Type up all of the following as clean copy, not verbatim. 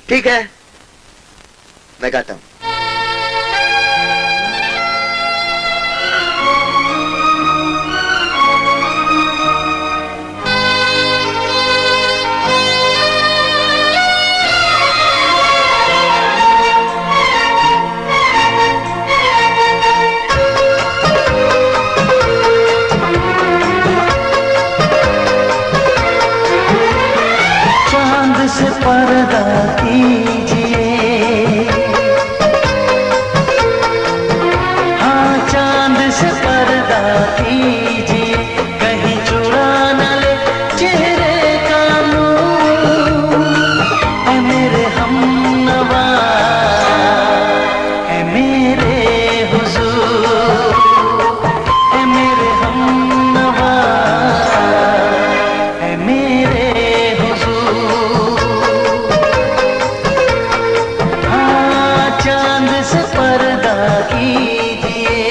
ठीक है, मैं गाता हूँ। से पर्दा कीजिए, हाँ चांद से पर्दा कीजिए, कहीं चुरा न ले चेहरे का नूर। ऐ मेरे हमनवा, ऐ मेरे हुजूर, ऐ मेरे हमनवा, ऐ मेरे चांद से पर्दा कीजिए।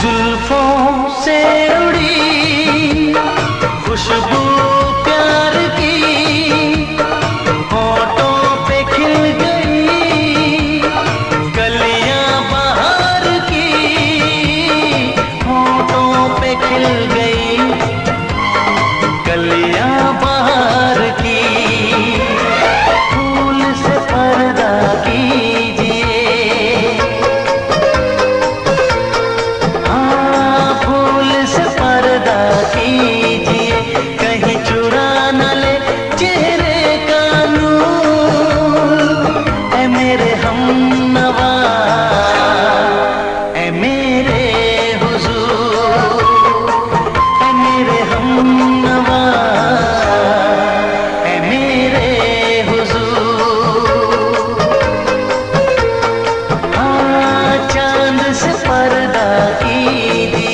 जुल्फों से उड़ी खुशबू प्यार की, होठों पे खिल गई कलियां बहार की, होठों पे खिल गई कलियां बहार की। फूल से पर्दा कीजिए, हाँ फूल से पर्दा कीजिए, कहीं चुरा न ले चेहरे का नूर। ऐ मेरे हमनवा, ऐ मेरे हुजूर, ऐ मेरे हमनवा, ऐ मेरे हुजूर। हाँ चांद से पर्दा कीजिए।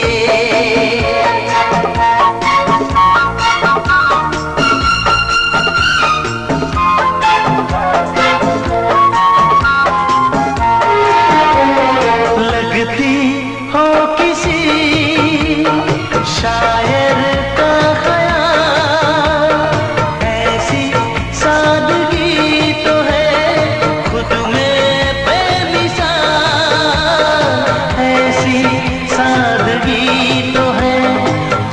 लगती हो किसी शायर का ख्याल, ऐसी सादगी तो है खुद में बेमिसाल, ऐसी सादगी तो है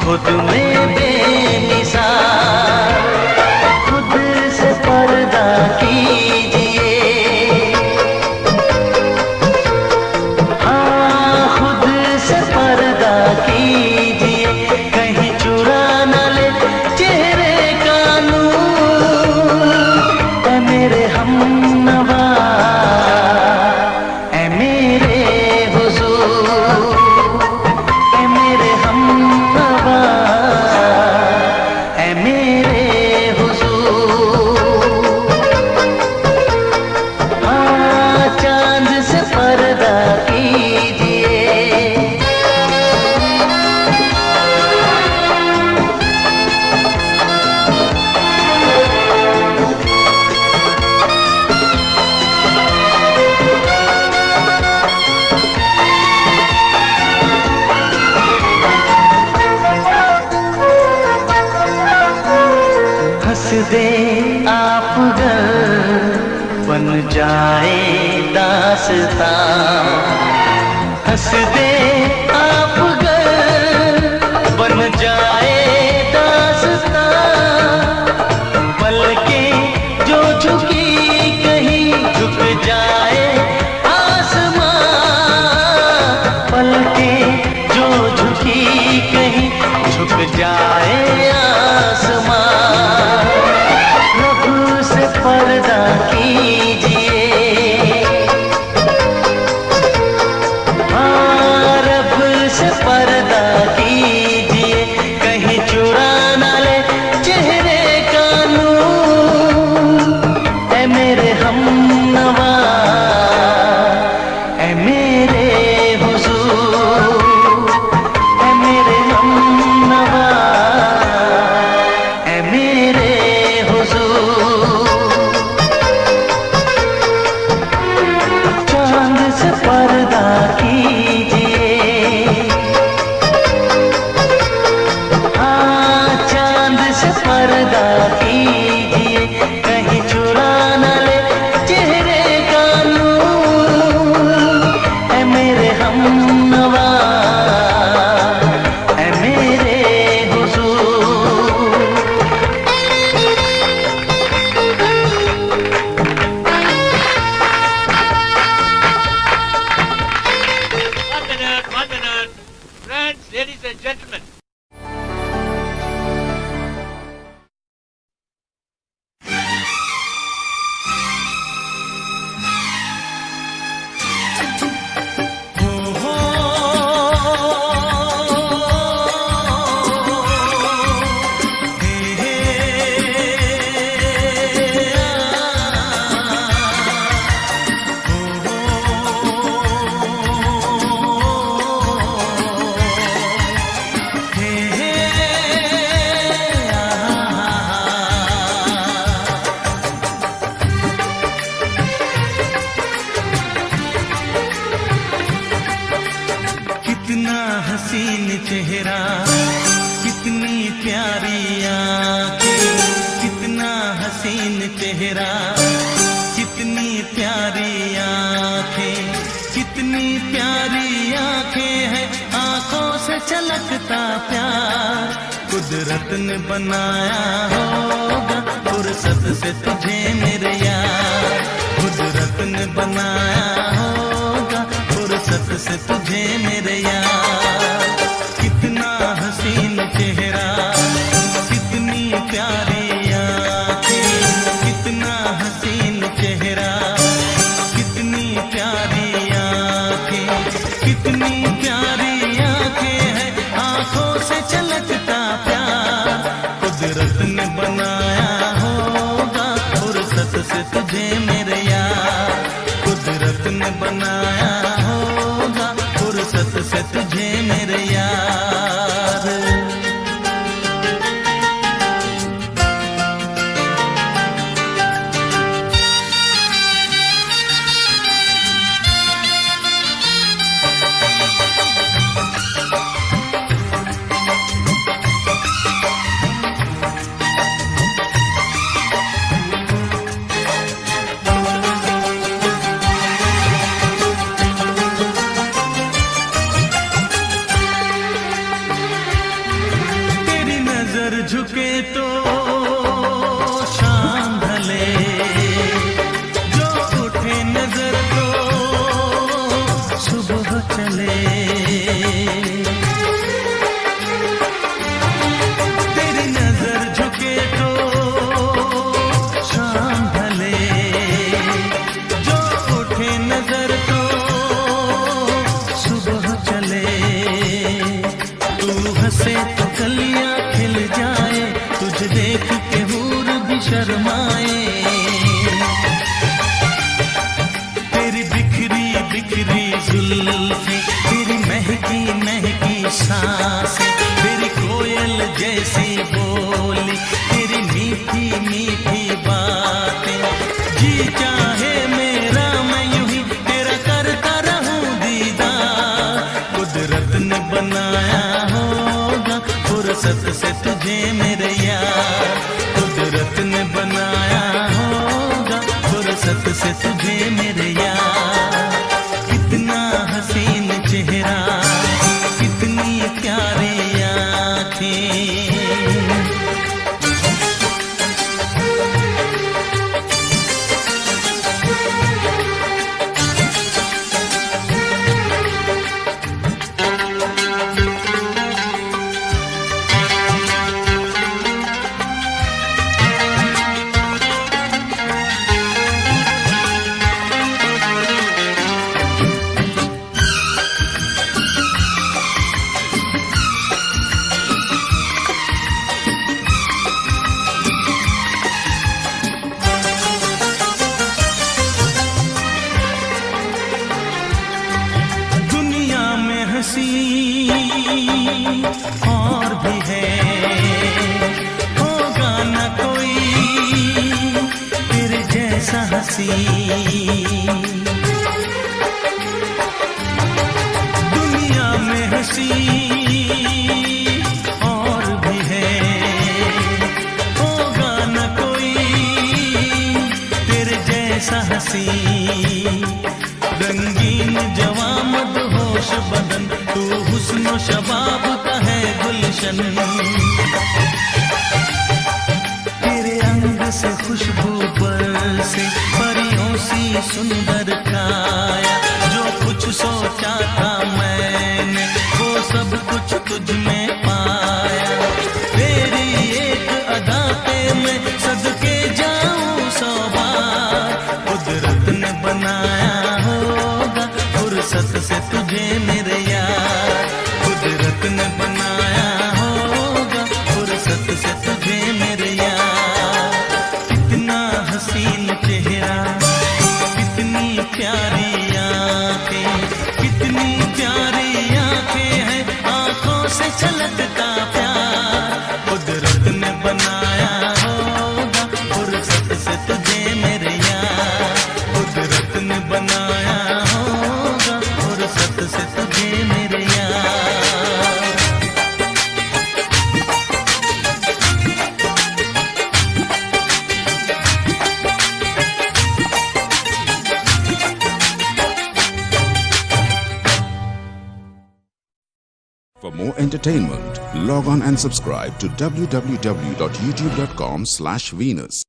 खुद में बेमिसाल। खुद से पर्दा कीजिए, हाँ खुद से पर्दा कीजिए, कहीं चुरा न ले चेहरे का नूर। ऐ मेरे हमनवा, ऐ मेरे हुजूर, ऐ मेरे हमनवा, ऐ मेरे हुजूर। हाँ चांद से पर्दा कीजिए। हंस दे आप गर बन जाए दास्तां, हंस दे आप गर बन जाए दास्तां। पलकें जो झुकी कहीं झुक जाए आसमां, पलकें जो झुकी कहीं झुक जाए आसमां। रब से पर्दा कीजिए, हाँ रब से पर्दा कीजिए, कहीं चुरा न ले चेहरे का नूर। ऐ मेरे हमनवा, ऐ मेरे friends, ladies and gentlemen. कितना हसीन चेहरा, कितनी प्यारी आँखें, कितना हसीन चेहरा, कितनी प्यारी आँखें, कितनी प्यारी आँखें हैं, आँखों से छलकता प्यार कुदरत ने बनाया होगा फुर्सत से तुझे मेरे यार, कुदरत ने बनाया होगा फुर्सत से तुझे मेरे यार। कितना हसीन चेहरा, कितनी प्यारी आँखें, कितना हसीन चेहरा, कितनी प्यारी आँखें, कितनी प्यारी आँखें हैं, आँखों से छलकता प्यार कुदरत ने बनाया होगा फुर्सत से तुझे मेरे यार, कुदरत ने बनाया होगा फुर्सत से तुझे मेरे यार। झुके तो शाम ढले, जो उठे नजर तो सुबह चले, तेरी नजर झुके तो शाम ढले, जो उठे नजर तो सुबह चले, तू हंसे तो कलियां खिल जाए, तुझे देख के हूर भी शर्माए, तेरी बिखरी बिखरी जुल्फें, तेरी महकी महकी सांसें, तेरी कोयल जैसी बोली, तेरी मीठी मीठी बातें, जी चाहे मेरा मैं यूं ही तेरा करता रहूं दीदार, कुदरत ने बनाया होगा फुर्सत से तुझे मेरे यार, कुदरत ने बनाया होगा फुर्सत से तुझे मेरे यार। कितना हसीन चेहरा, कितनी प्यारी आँखें, और भी है, होगा न कोई तेरे जैसा हंसी, दुनिया में हंसी और भी है, होगा न कोई तेरे जैसा हंसी, रंगीन जवां मदहोश बदन, तू हुस्न शबाब का है गुलशन, तेरे अंग से खुशबू बरसे, परियों सी सुंदर काया, जो कुछ सोचा था मैंने वो सब For more entertainment, log on and subscribe to www.youtube.com/Venus.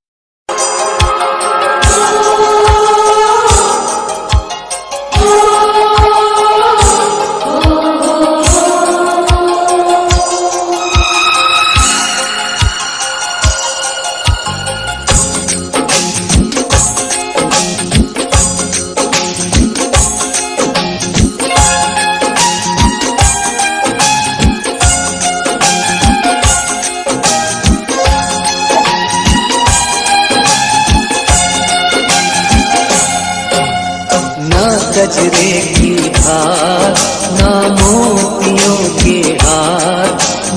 गजरे की धार, ना मोतियों के हार,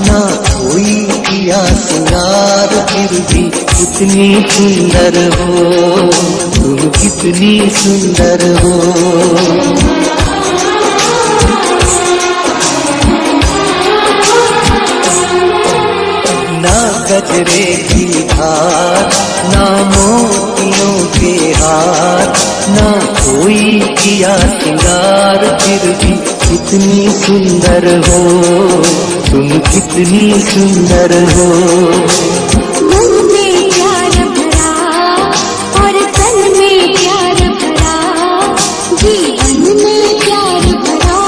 ना कोई किया सिंगार, फिर भी कितनी सुंदर हो तुम, कितनी सुंदर हो। ना गजरे की धार, ना मोतियों के हार, ना कोई किया सिंगार, फिर भी कितनी सुंदर हो तुम, कितनी सुंदर हो। मन में प्यार भरा और तन में प्यार भरा, जीवन में प्यार भरा,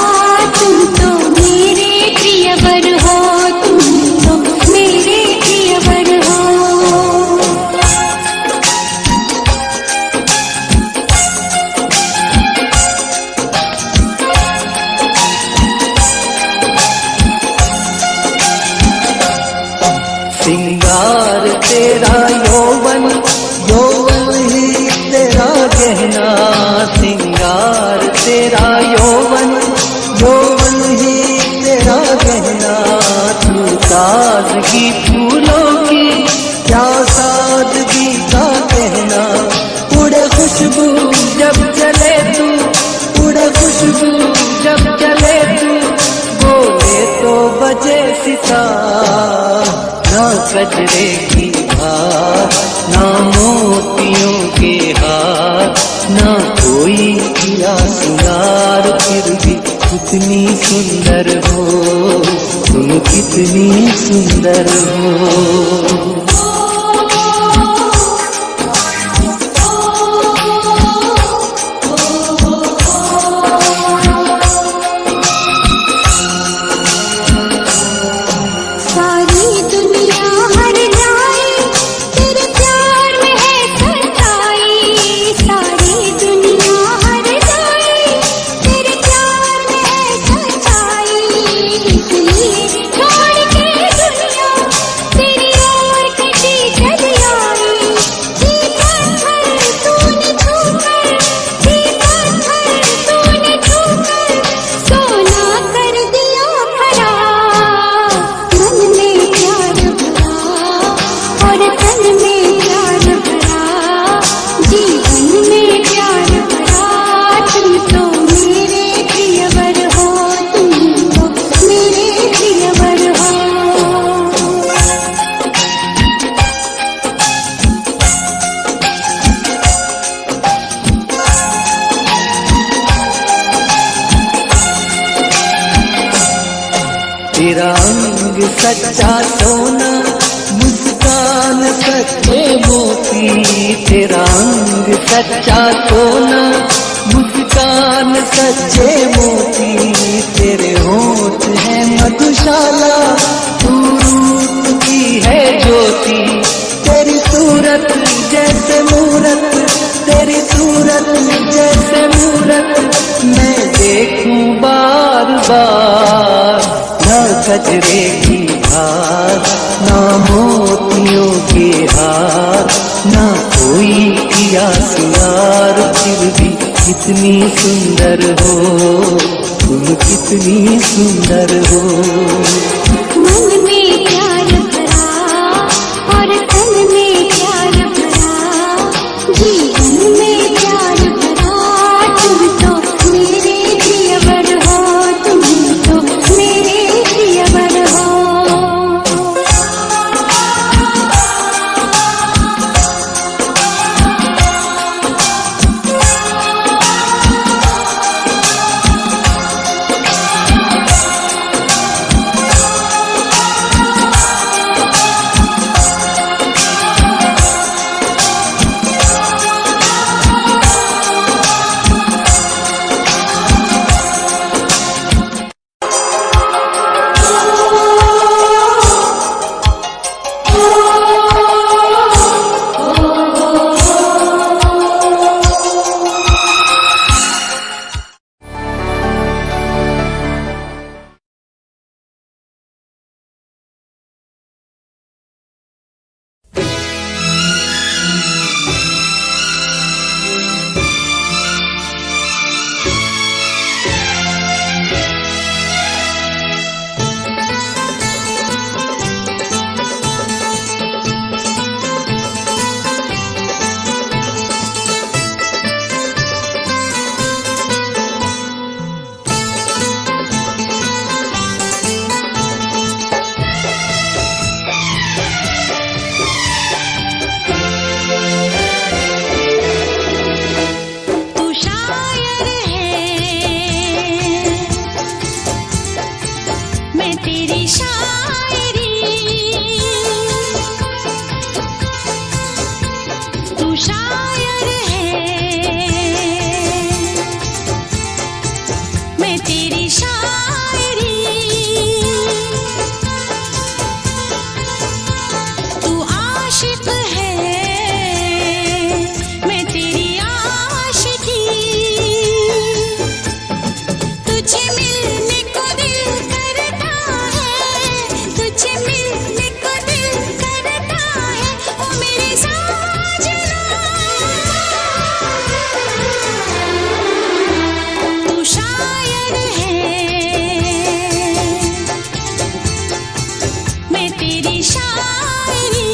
तुम तो मेरे प्रियवर हो, तुम तो मेरे प्रियवर हो। सिंगार तेरा यौवन, यौवन ही तेरा गहना, सिंगार तेरा यौवन, यौवन ही तेरा गहना। तू ताजगी फूलों की, क्या सादगी का कहना। उड़े खुशबू जब चले तू, उड़े खुशबू जब चले तू, बोले तो बजे सितार। ना गजरे की धार, ना मोतियों के हार, ना कोई किया सिंगार, फिर भी कितनी सुंदर हो तुम, कितनी सुंदर हो। तेरा अंग सच्चा सोना, मुस्कान सच्चे मोती, तेरा अंग सच्चा सोना, मुस्कान सच्चे मोती। तेरे होठ है मधुशाला, तू रूप की है ज्योति। तेरी सूरत जैसे मूरत, तेरी सूरत जैसे मूरत, मैं देखूं बार बार। ना गजरे की धार, ना मोतियों के हार, ना कोई किया सिंगार, फिर भी कितनी सुंदर हो तुम, कितनी सुंदर हो। मन में प्यार भरा और तन में प्यार भरा, जीवन में प्यार भरा, तुम तो मेरे प्रियवर हो, तुम तो मेरे प्रियवर हो। मैं तेरी शायरी, तू आशिक है मैं तेरी आशिकी, तुझे मिलने को दिल करता है, तुझे मिलने को दिल करता है, ओ मेरे साजना। तू शायर है मैं तेरी शायरी,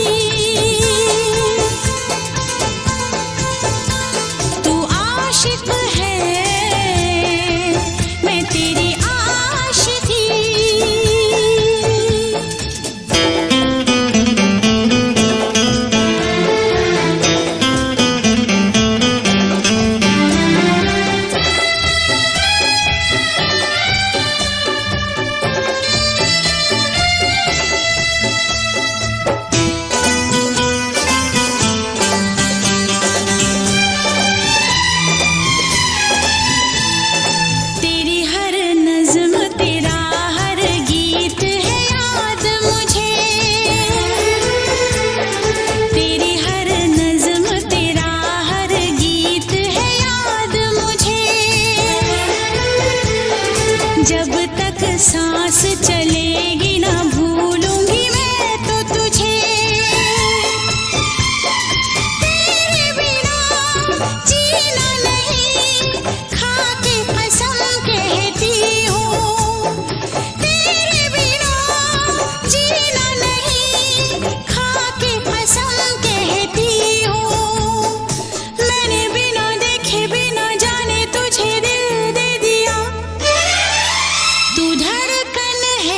तू आशिक है मैं तेरी आशिकी। तेरी हर नज़्म तेरा हर गीत है याद मुझे, तेरी हर नज़्म तेरा हर गीत है याद मुझे, जब तक सांस चलेगी ना भूलूंगी मैं तो तुझे, तेरे बिना जीना नहीं खाके कसम कहती हूँ, तेरे बिना जीना नहीं खाके कसम कहती हूँ, मैंने बिना देखे बिना जाने तुझे दिल दे दिया, तू धड़कन है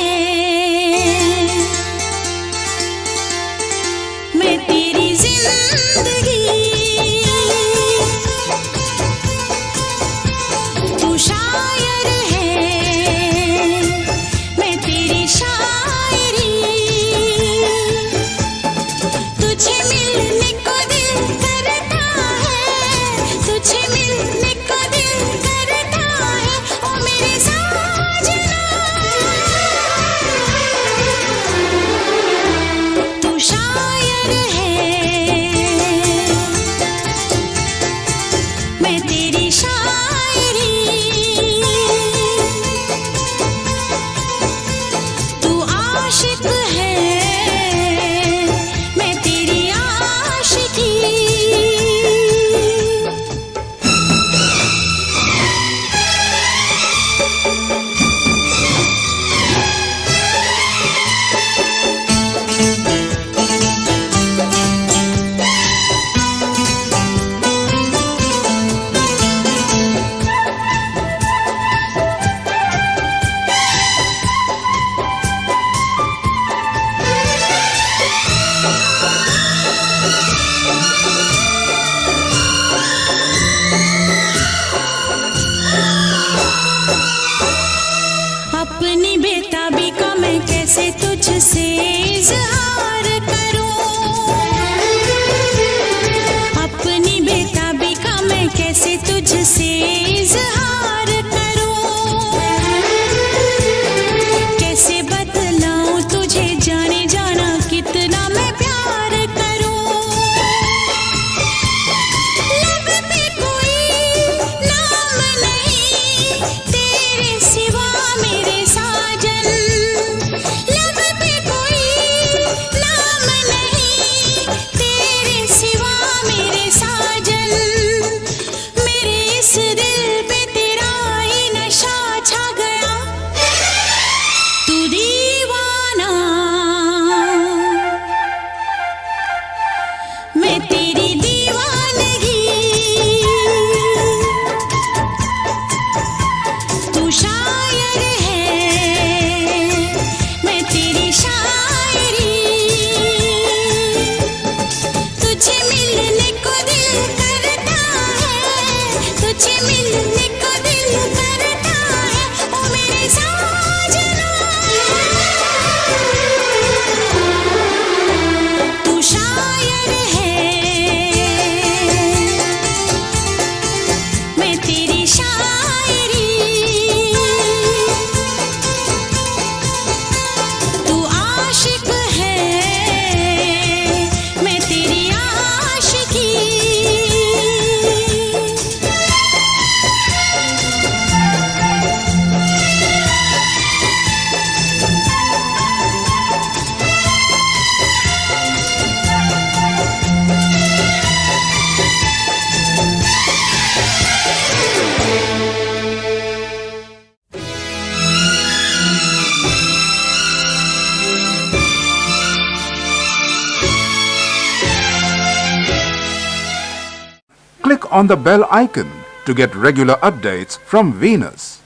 on the bell icon to get regular updates from Venus.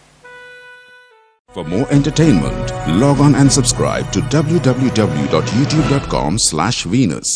For more entertainment, log on and subscribe to www.youtube.com/Venus.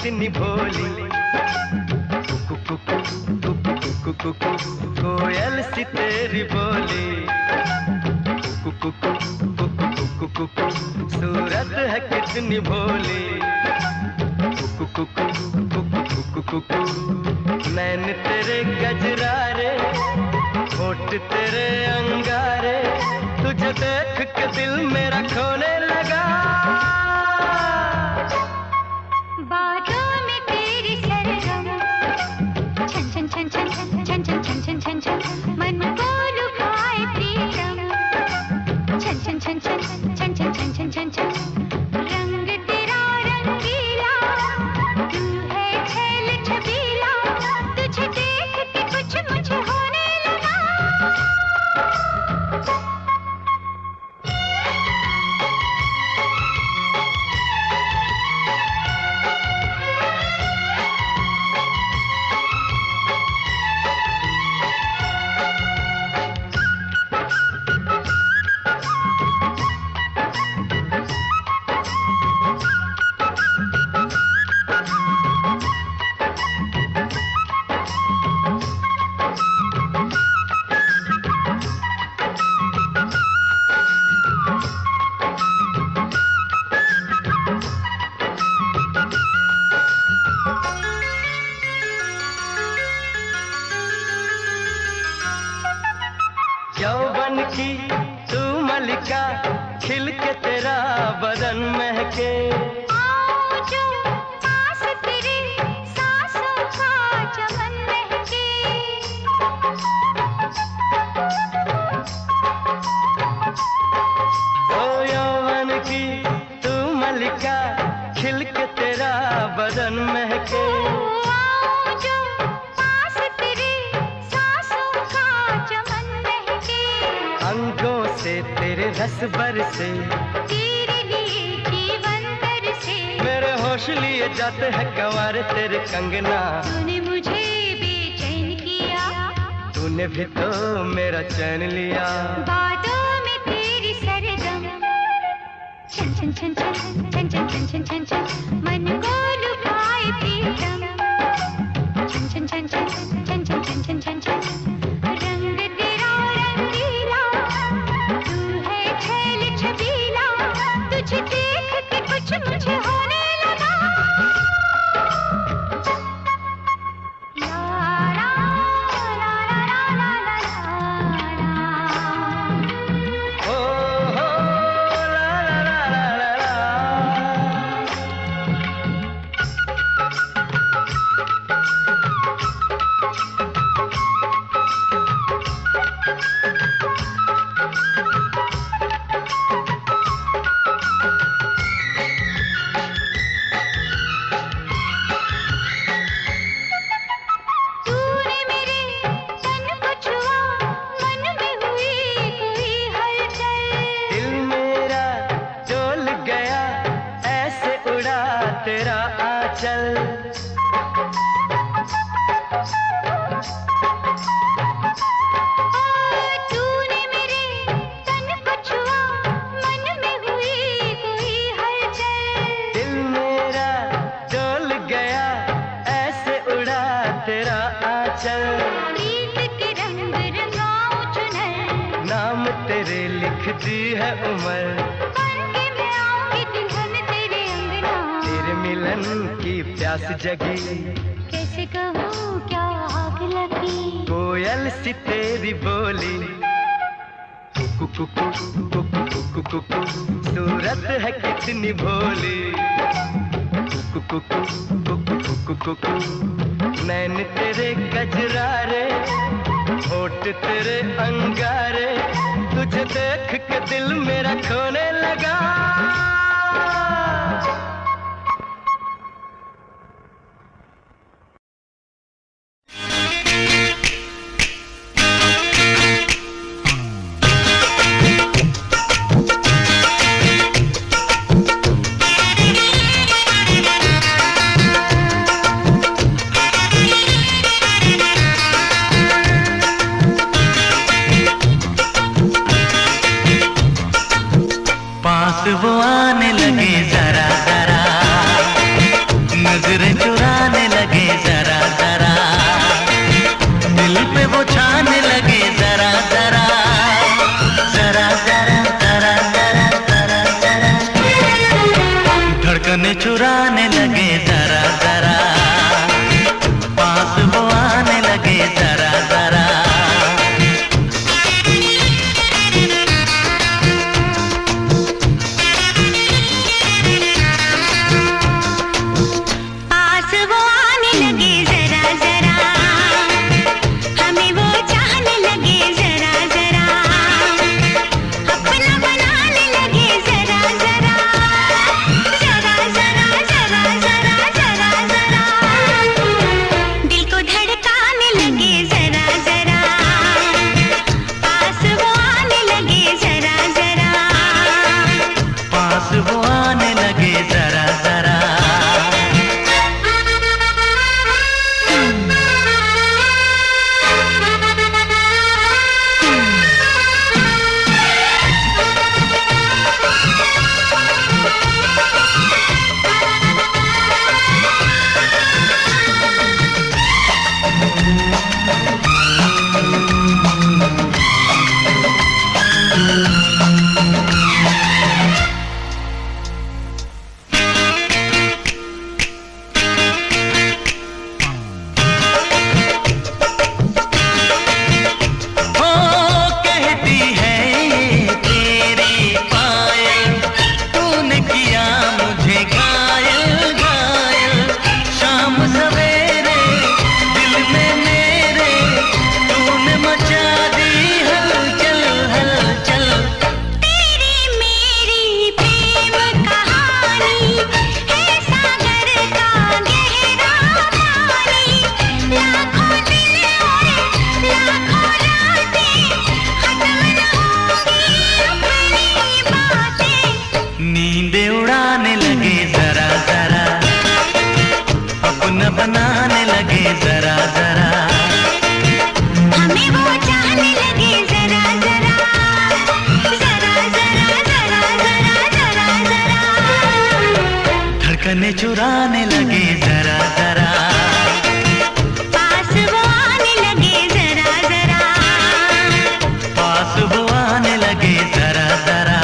कितनी भोली। कुकु कुकु कुकु कुकु कोयल सी तेरी बोली। कुकु कुकु कुकु कुकु सूरत है कितनी भोली। कुकु कुकु कुकु कुकु नैन तेरे गजरारे, होठ तेरे अंगारे, तुझे देख के दिल मेरा खोने लगा। बातों में तेरी सरगम, छन छन छन छन छन छन छन छन छन छन मन को लुभाए प्रीतम। छन छन छन छन छन छन छन छन छन छन रंग तेरा रंगीला, तू है छैल छबीला, तुझे देख के कुछ मुझे होने लगा। यौवन की तू मलिका, खिल के तेरा बदन महके। आओ जो पास तेरे सांसों का चमन महके। ओ यौवन की तू मलिका, खिल के तेरा बदन महके। आओ जो पास तेरे सांसों का चमन महके। अंगों से तेरे रस बरसे, तेरे लिए जीवन बरसे। मेरे होश लिए जाते हैं गंवार तेरे कंगना। तूने मुझे बेचैन किया, तूने भी तो मेरा चैन लिया। बातों में तेरी सरगम, छन छन छन छन छन छन छन छन छन छन मन को लुभाए प्रीतम। छन छन छन छन छन छन छन छन छन छन रंग तेरा रंगीला, तू है छैल छबीला, तुझे देख के कुछ मुझे होने लगा। ला ला ला ला ला ला ला। ओ हो ला ला ला ला ला ला। तूने मेरे तन को छुआ, मन में हुई कोई हलचल। दिल मेरा डोल गया, ऐसे उड़ा तेरा आंचल। तूने मेरे तन को छुआ, मन में हुई कोई हलचल। दिल मेरा डोल गया, ऐसे उड़ा तेरा आंचल। प्रीत के रंग रंगाऊं चुनर, नाम तेरे लिखती है उम्र। बन के मैं आऊंगी दुल्हन तेरे अंगना। तेरे मिलन की प्यास जगी, कैसे कहूँ क्या आग लगी। कोयल सी तेरी बोली। कुकु कुकु कुकु कुकु कुकु सूरत है कितनी भोली। कुकु कुकु कुकु कुकु कुकु नैन तेरे गजरारे, होठ तेरे अंगारे, तुझे देख के दिल मेरा खोने लगा। पास वो आने अपना बनाने लगे जरा जरा, हमें वो चाहने लगे जरा जरा, जरा जरा जरा जरा जरा जरा, धड़कने चुराने लगे जरा जरा, पास वो आने लगे जरा जरा, पास वो आने लगे जरा जरा।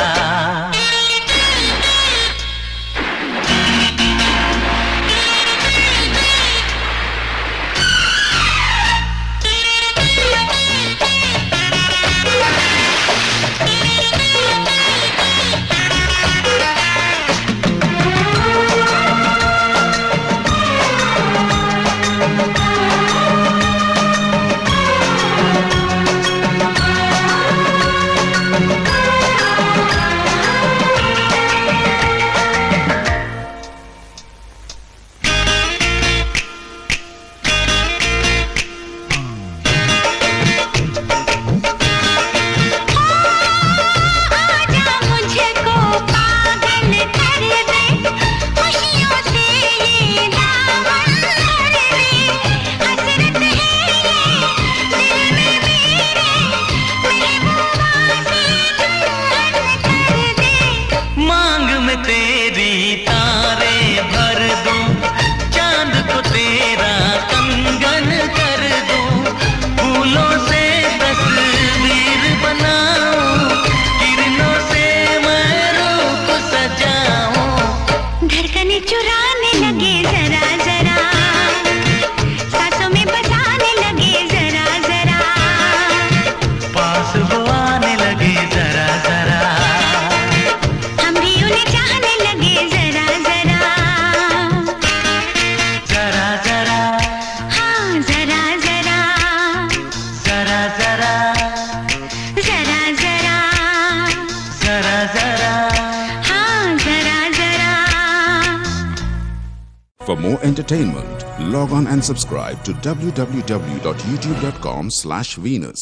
चुराने लगे जरा जरा, सांसों में बसाने लगे जरा जरा, पास वो आने लगे जरा जरा, हम भी उन्हें चाहने लगे जरा जरा, जरा जरा, हाँ जरा जरा, जरा जरा, जरा जरा, जरा जरा। हाँ जरा जरा। For more entertainment, log on and subscribe to www.youtube.com/Venus.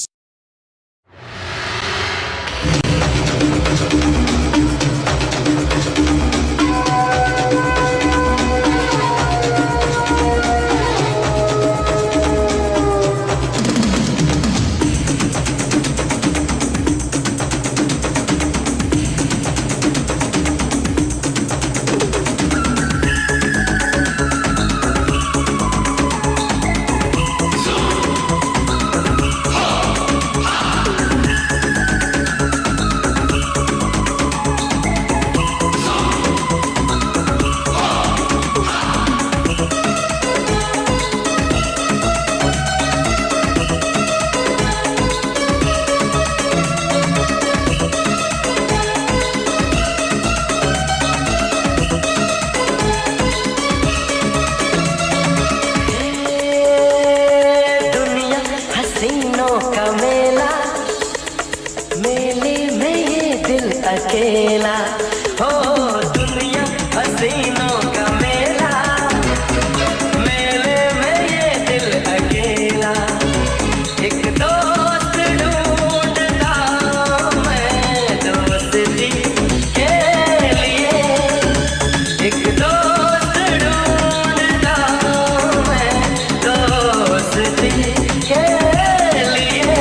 अकेला हो दुनिया हसीनों का मेला, मेले में ये दिल अकेला, एक दोस्त ढूंढता मैं दोस्ती के लिए, एक दोस्त ढूंढता मैं दोस्ती के लिए।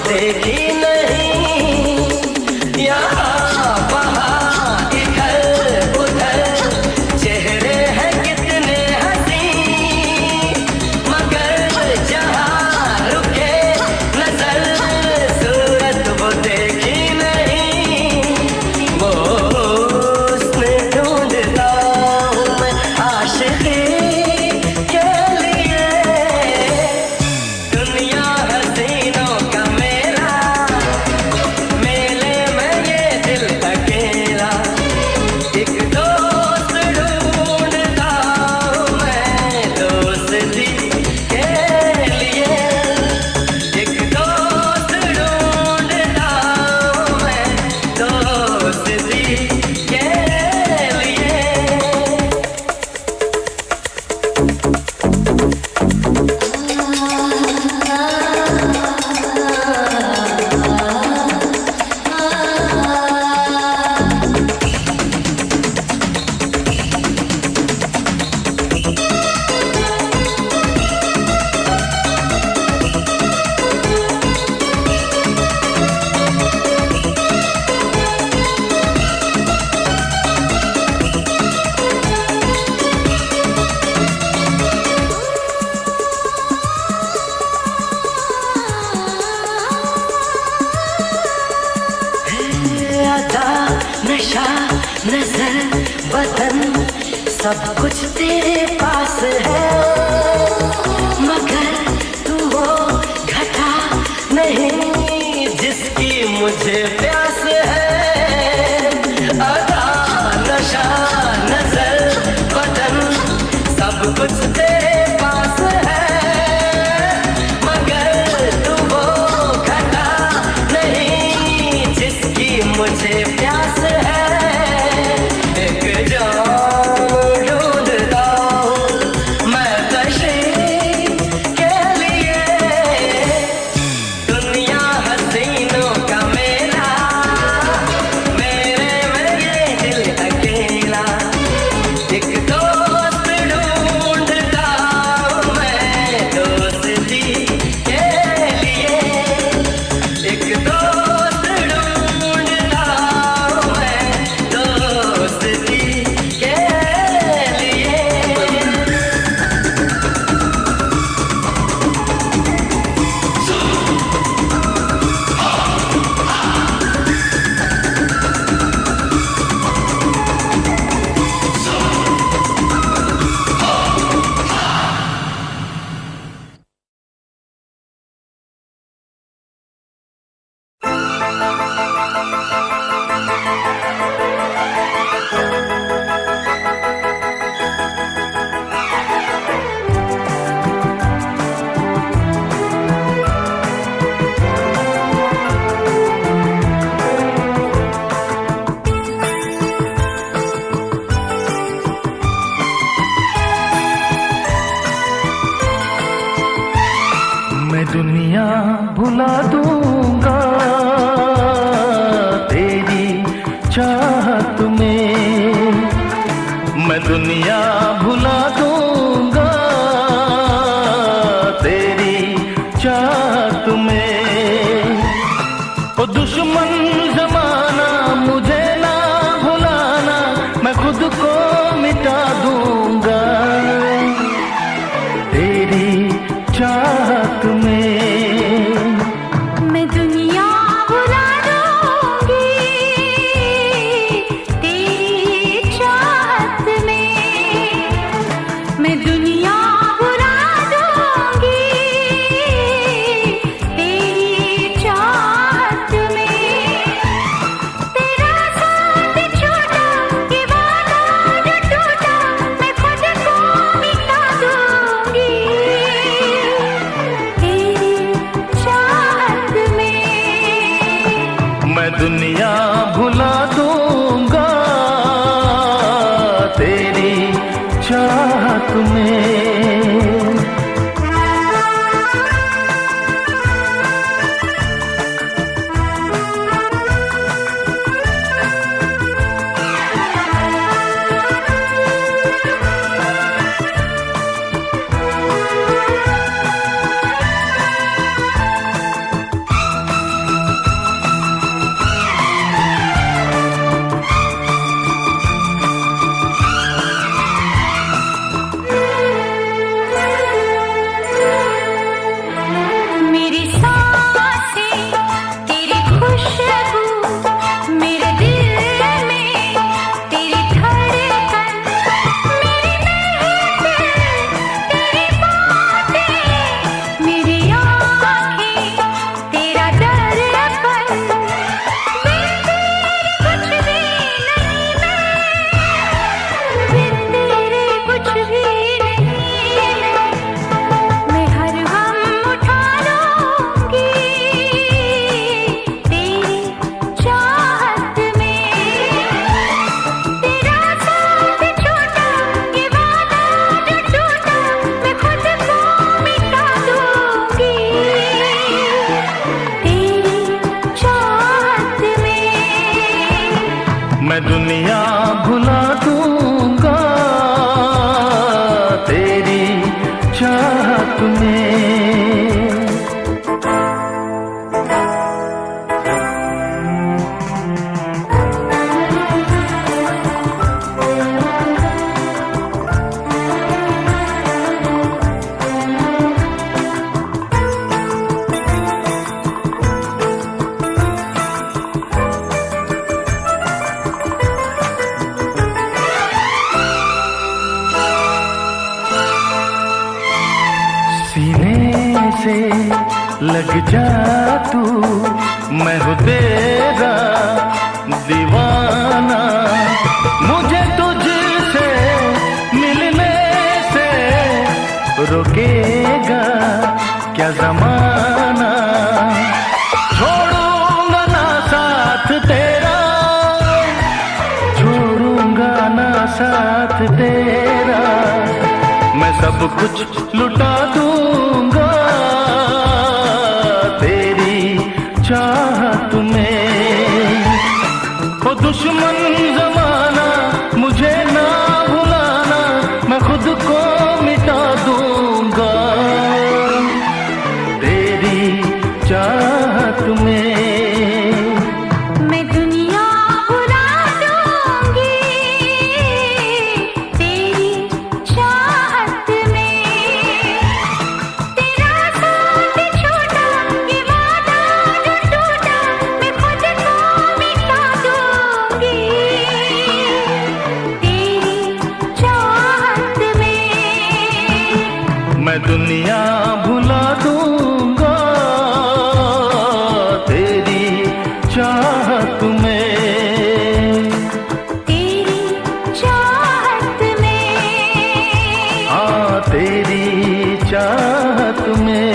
देखी नहीं, यहाँ वहाँ इधर उधर चेहरे हैं कितने हंसी, मगर जहाँ रुके नजर सूरत वो देखी नहीं। वो उसने ढूंढता हूँ मैं आशिकी के लिए, दुनिया हसीनों का मेला, मेले में ये दिल अकेला। एक दोस्त ढूंढता हूँ मैं दोस्ती के लिए, एक दोस्त ढूंढता हूँ मैं दोस्ती के लिए। अदा नशा नजर बदन सब कुछ तेरे पास है, मगर तू वो घटा नहीं जिसकी मुझे प्यास है। अदा नशा नजर बदन सब कुछ तेरे पास है, मगर तू वो घटा नहीं जिसकी मुझे प्यास है। एक जान ढूंढता हूँ मैं कशी के लिए, दुनिया हसीनों का मेला, मेरे में ये दिल अकेला। एक दोस्त ढूंढता हूँ मैं दोस्ती के लिए, एक दोस्त ढूंढता हूँ मैं दोस्ती के लिए। मैं दुनिया भुला दूंगा तेरी चाहत में, मैं दुनिया भुला दूंगा तेरी चाहत में। ओ दुश्मन जमाना मुझे ना भुलाना, मैं खुद को मिटा दूंगा तेरी चाहत में। मैं दुनिया भुला दूंगी तेरी चाहत में, मैं दुनिया भुला दूंगी तेरी चाहत में। तेरा साथ छोटा ये वादा जो टूटा, मैं खुद को मिटा दूंगी तेरी चाहत में। मैं दुनिया भुला दूंगा तेरी चाहत में। से लग जा तू, मैं हूँ तेरा दीवाना। मुझे तुझसे मिलने से रोकेगा क्या जमाना। छोड़ूंगा ना साथ तेरा, छोड़ूंगा ना साथ तेरा, मैं सब कुछ लुटा दूंगा तेरी चाहत में। ओ दुश्मन जमाना मुझे ना भुलाना, मैं खुद को मिटा दूंगा तेरी चाहत में। मैं दुनिया भुला दूंगी तेरी चाहत में। तेरा साथ छोटा ये वादा जो टूटा, मैं खुद को मिटा दूंगी तेरी चाहत में। मैं दुनिया भुला दूंगा तेरी चाहत में। तेरी चाहत में। हाँ तेरी चाहत में।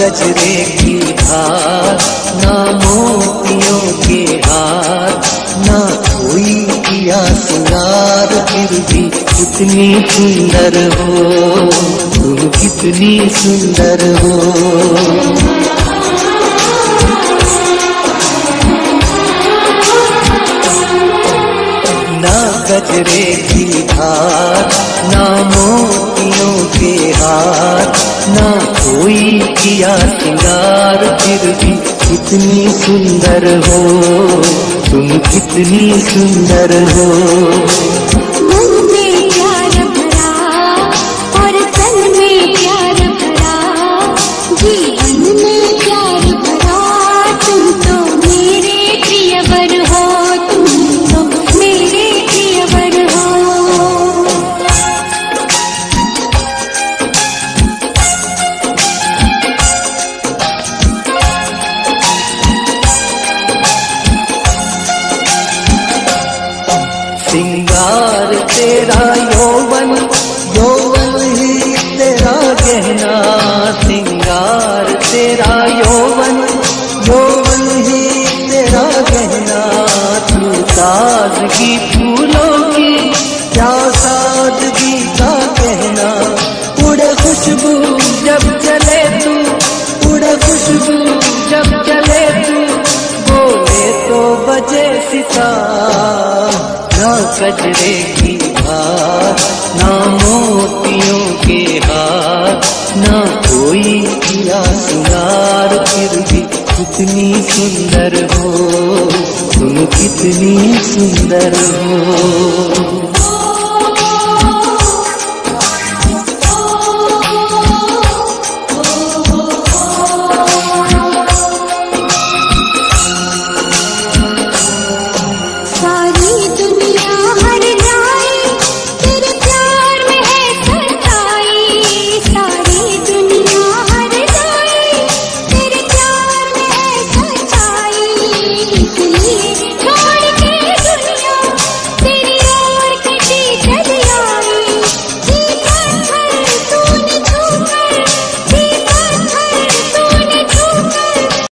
गजरे की धार, ना मोतियों के हार, ना कोई किया सिंगार, फिर भी कितनी सुंदर हो तुम, कितनी सुंदर हो। ना गजरे की धार, ना मोतियों के हार, ना कोई किया सिंगार, फिर भी कितनी सुंदर हो तुम, कितनी सुंदर हो। मन में प्यार भरा और तन में प्यार भरा, जीवन में प्यार भरा, तुम तो मेरे प्रियवर हो, तुम तो मेरे प्रियवर हो। सिंगार तेरा यौवन, यौवन ही तेरा गहना। सिंगार तेरा यौवन, यौवन ही तेरा गहना। तू ताजगी फूलों की, क्या सादगी का कहना। उड़े खुशबू जब चले तू, उड़े खुशबू जब चले तू, बोले तो बजे सितार। ना गजरे की धार, ना मोतियों के हार, ना कोई किया सिंगार, फिर भी कितनी सुंदर हो तुम, कितनी सुंदर हो।